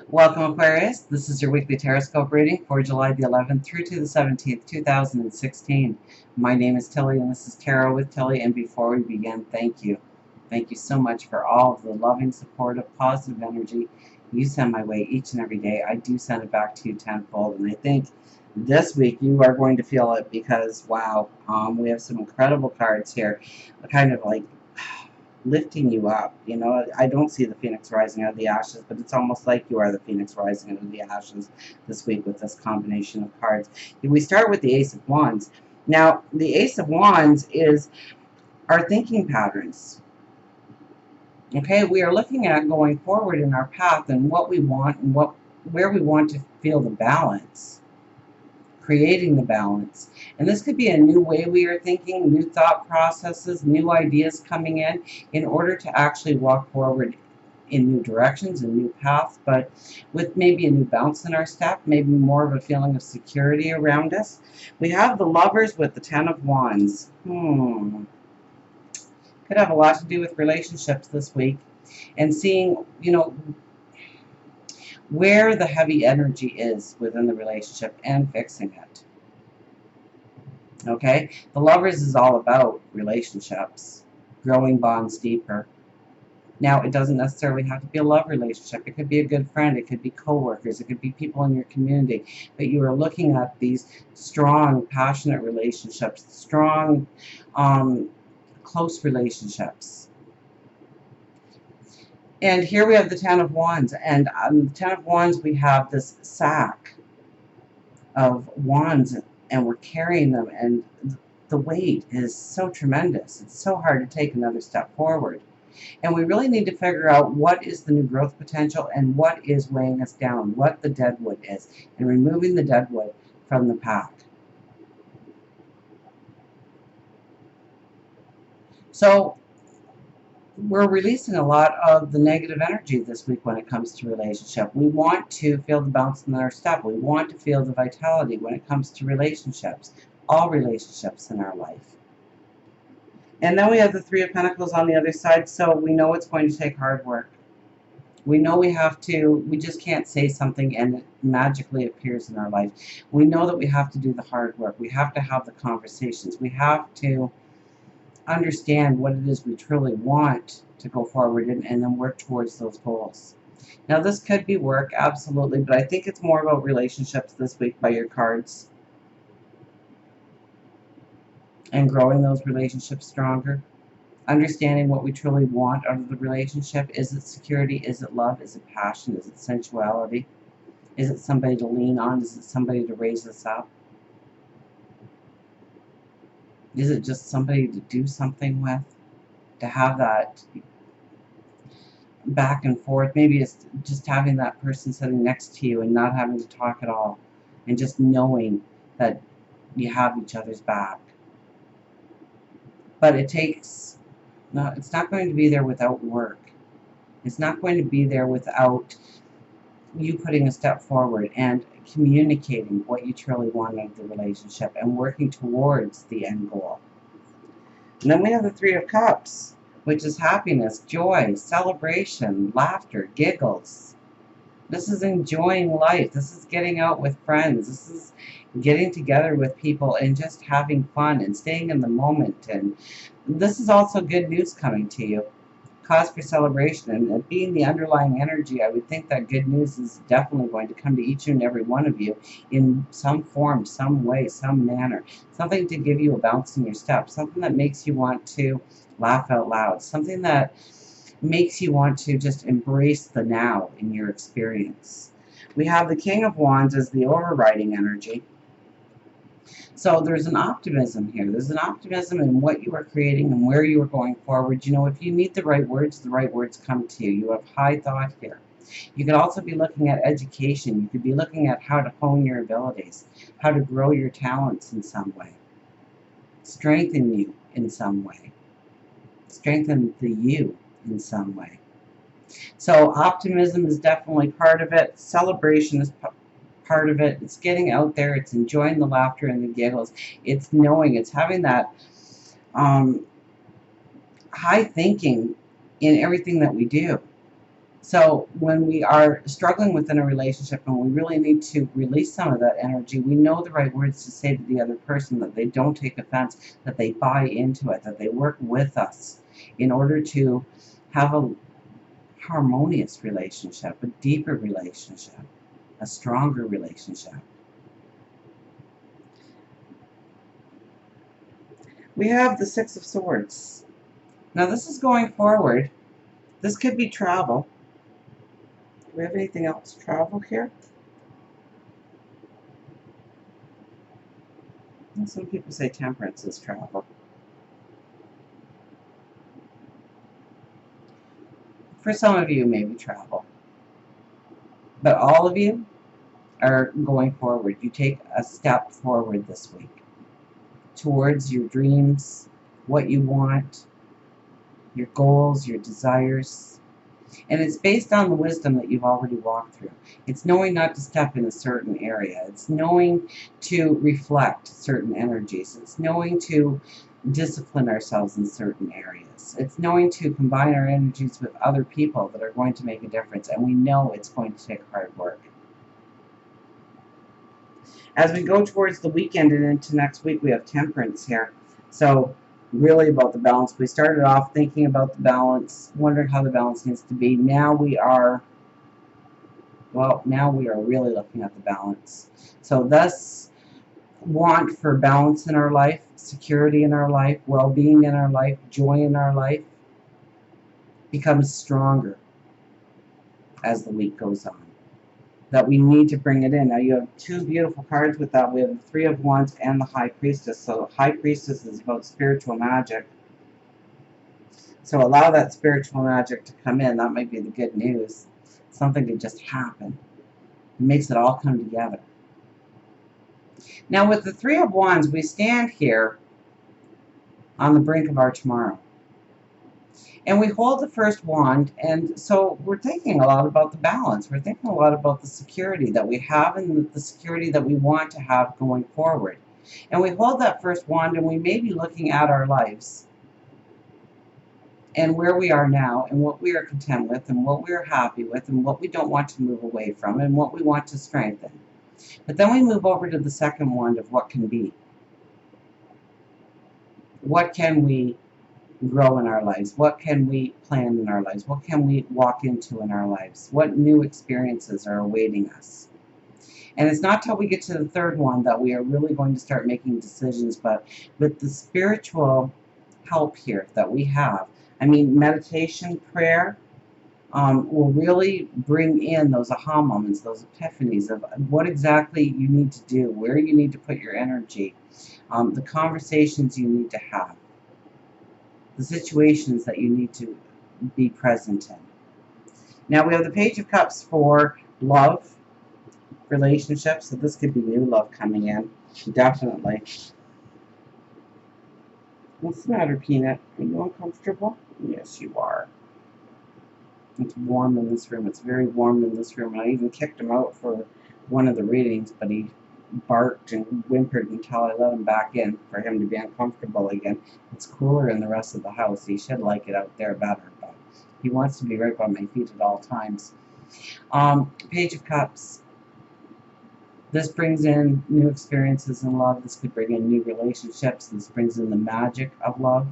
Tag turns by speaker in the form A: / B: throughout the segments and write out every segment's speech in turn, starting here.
A: Welcome, Aquarius. This is your weekly Teroscope reading for July the 11th through to the 17th, 2016. My name is Tilly, and this is Tarot with Tilly. And before we begin, thank you. Thank you so much for all of the loving, supportive, positive energy you send my way each and every day. I do send it back to you tenfold, and I think this week you are going to feel it because, wow, we have some incredible cards here, kind of like lifting you up. You know, I don't see the phoenix rising out of the ashes, but it's almost like you are the phoenix rising out of the ashes this week with this combination of cards. We start with the Ace of Wands. Now, the Ace of Wands is our thinking patterns. Okay, we are looking at going forward in our path and what we want and where we want to feel the balance, creating the balance. And this could be a new way we are thinking, new thought processes, new ideas coming in order to actually walk forward in new directions and new paths, but with maybe a new bounce in our step, maybe more of a feeling of security around us. We have the Lovers with the Ten of Wands. Could have a lot to do with relationships this week and seeing, where the heavy energy is within the relationship and fixing it. Okay? The Lovers is all about relationships, growing bonds deeper. Now, it doesn't necessarily have to be a love relationship. It could be a good friend. It could be coworkers. It could be people in your community. But you are looking at these strong, passionate relationships, strong, close relationships. And here we have the Ten of Wands. And the Ten of Wands, we have this sack of wands, and we're carrying them. And the weight is so tremendous. It's so hard to take another step forward. And we really need to figure out what is the new growth potential and what is weighing us down, what the deadwood is, and removing the deadwood from the path. So we're releasing a lot of the negative energy this week when it comes to relationship. We want to feel the bounce in our step. We want to feel the vitality when it comes to relationships, all relationships in our life. And then we have the Three of Pentacles on the other side, so we know it's going to take hard work. We know we just can't say something and it magically appears in our life. We know that we have to do the hard work. We have to have the conversations. We have to understand what it is we truly want to go forward in and then work towards those goals. Now, this could be work, absolutely, but I think it's more about relationships this week by your cards. And growing those relationships stronger. Understanding what we truly want out of the relationship. Is it security? Is it love? Is it passion? Is it sensuality? Is it somebody to lean on? Is it somebody to raise us up? Is it just somebody to do something with? To have that back and forth. Maybe it's just having that person sitting next to you and not having to talk at all. And just knowing that you have each other's back. But it takes, no, it's not going to be there without work. It's not going to be there without you putting a step forward and communicating what you truly want out of the relationship and working towards the end goal. And then we have the Three of Cups, which is happiness, joy, celebration, laughter, giggles. This is enjoying life. This is getting out with friends. This is getting together with people and just having fun and staying in the moment. And this is also good news coming to you. Cause for celebration. And being the underlying energy, I would think that good news is definitely going to come to each and every one of you in some form, some way, some manner. Something to give you a bounce in your step. Something that makes you want to laugh out loud. Something that makes you want to just embrace the now in your experience. We have the King of Wands as the overriding energy. So there's an optimism here. There's an optimism in what you are creating and where you are going forward. You know, if you meet the right words come to you. You have high thought here. You could also be looking at education. You could be looking at how to hone your abilities, how to grow your talents in some way, strengthen you in some way, strengthen the you in some way. So optimism is definitely part of it. Celebration is part of it. It's getting out there. It's enjoying the laughter and the giggles. It's knowing. It's having that high thinking in everything that we do. So when we are struggling within a relationship and we really need to release some of that energy, we know the right words to say to the other person, that they don't take offense, that they buy into it, that they work with us in order to have a harmonious relationship, a deeper relationship, a stronger relationship. We have the Six of Swords. Now this is going forward. This could be travel. Do we have anything else? Travel here? And some people say temperance is travel. For some of you, maybe travel. But all of you are going forward. You take a step forward this week towards your dreams, what you want, your goals, your desires. And it's based on the wisdom that you've already walked through. It's knowing not to step in a certain area. It's knowing to reflect certain energies. It's knowing to discipline ourselves in certain areas. It's knowing to combine our energies with other people that are going to make a difference. And we know it's going to take hard work. As we go towards the weekend and into next week, we have temperance here. So really about the balance. We started off thinking about the balance, wondering how the balance needs to be. Now we are really looking at the balance. So this want for balance in our life, security in our life, well-being in our life, joy in our life becomes stronger as the week goes on. That we need to bring it in. Now you have two beautiful cards with that. We have the Three of Wands and the High Priestess. So High Priestess is about spiritual magic. So allow that spiritual magic to come in. That might be the good news. Something could just happen. It makes it all come together. Now with the Three of Wands, we stand here on the brink of our tomorrow. And we hold the first wand, and so we're thinking a lot about the balance. We're thinking a lot about the security that we have and the security that we want to have going forward. And we hold that first wand, and we may be looking at our lives and where we are now and what we are content with and what we are happy with and what we don't want to move away from and what we want to strengthen. But then we move over to the second wand of what can be. What can we grow in our lives? What can we plan in our lives? What can we walk into in our lives? What new experiences are awaiting us? And it's not till we get to the third one that we are really going to start making decisions, but with the spiritual help here that we have, I mean, meditation, prayer, will really bring in those aha moments, those epiphanies of what exactly you need to do, where you need to put your energy, the conversations you need to have, the situations that you need to be present in. Now we have the Page of Cups for love, relationships. So this could be new love coming in, definitely. What's the matter, Peanut? Are you uncomfortable? Yes, you are. It's warm in this room. It's very warm in this room. And I even kicked him out for one of the readings, but he barked and whimpered until I let him back in for him to be uncomfortable again. It's cooler in the rest of the house. He should like it out there better, but he wants to be right by my feet at all times. Page of Cups. This brings in new experiences in love. This could bring in new relationships. This brings in the magic of love.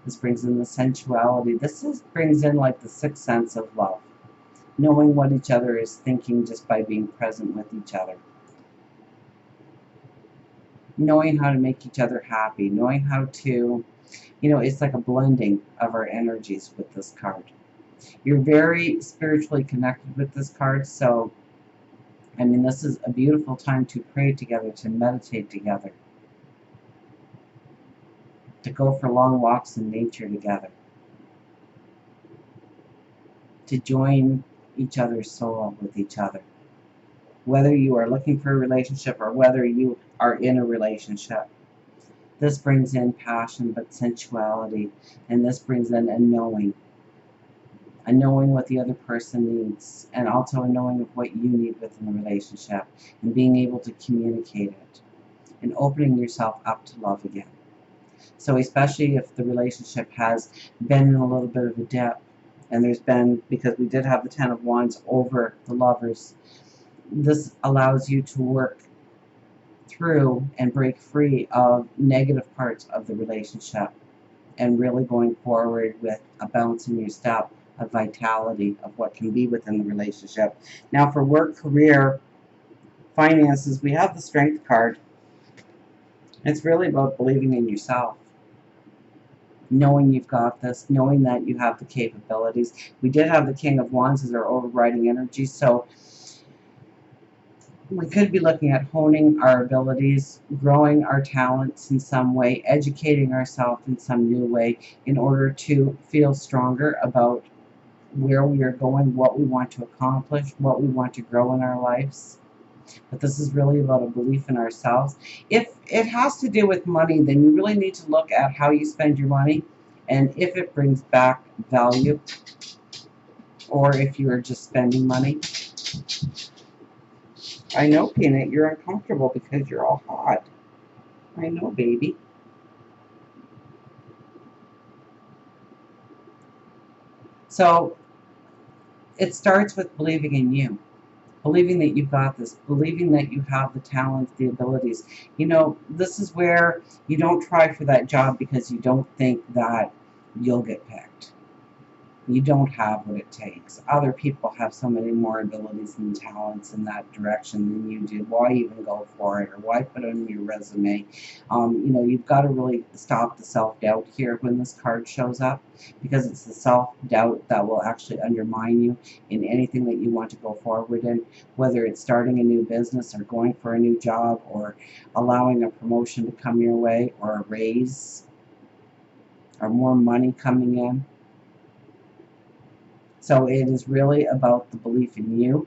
A: This brings in the sensuality. This brings in like the sixth sense of love. Knowing what each other is thinking just by being present with each other. Knowing how to make each other happy. Knowing how to, it's like a blending of our energies with this card. You're very spiritually connected with this card, so I mean, this is a beautiful time to pray together, to meditate together, to go for long walks in nature together, to join each other's soul with each other. Whether you are looking for a relationship or whether you are in a relationship, this brings in passion but sensuality, and this brings in a knowing what the other person needs, and also a knowing of what you need within the relationship, and being able to communicate it, and opening yourself up to love again. So especially if the relationship has been in a little bit of a dip, And there's been, because we did have the Ten of Wands over the Lovers, this allows you to work through and break free of negative parts of the relationship and really going forward with a bounce in your step, of vitality of what can be within the relationship. Now for work, career, finances, we have the Strength card. It's really about believing in yourself, knowing you've got this, knowing that you have the capabilities. We did have the King of Wands as our overriding energy, so we could be looking at honing our abilities, growing our talents in some way, educating ourselves in some new way in order to feel stronger about where we are going, what we want to accomplish, what we want to grow in our lives. But this is really about a belief in ourselves. If it has to do with money, then you really need to look at how you spend your money and if it brings back value or if you are just spending money. I know, Peanut, you're uncomfortable because you're all hot. I know, baby. So it starts with believing in you, believing that you've got this, believing that you have the talents, the abilities. You know, this is where you don't try for that job because you don't think that you'll get picked. You don't have what it takes. Other people have so many more abilities and talents in that direction than you do. Why even go for it, or why put it on your resume? You know, you've got to really stop the self-doubt here when this card shows up, because it's the self-doubt that will actually undermine you in anything that you want to go forward in, whether it's starting a new business or going for a new job or allowing a promotion to come your way or a raise or more money coming in. So it is really about the belief in you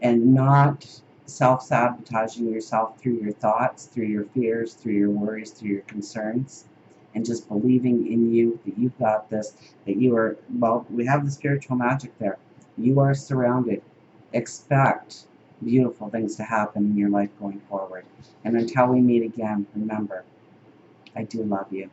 A: and not self-sabotaging yourself through your thoughts, through your fears, through your worries, through your concerns, and just believing in you that you've got this, that you are, well, we have the spiritual magic there. You are surrounded. Expect beautiful things to happen in your life going forward. And until we meet again, remember, I do love you.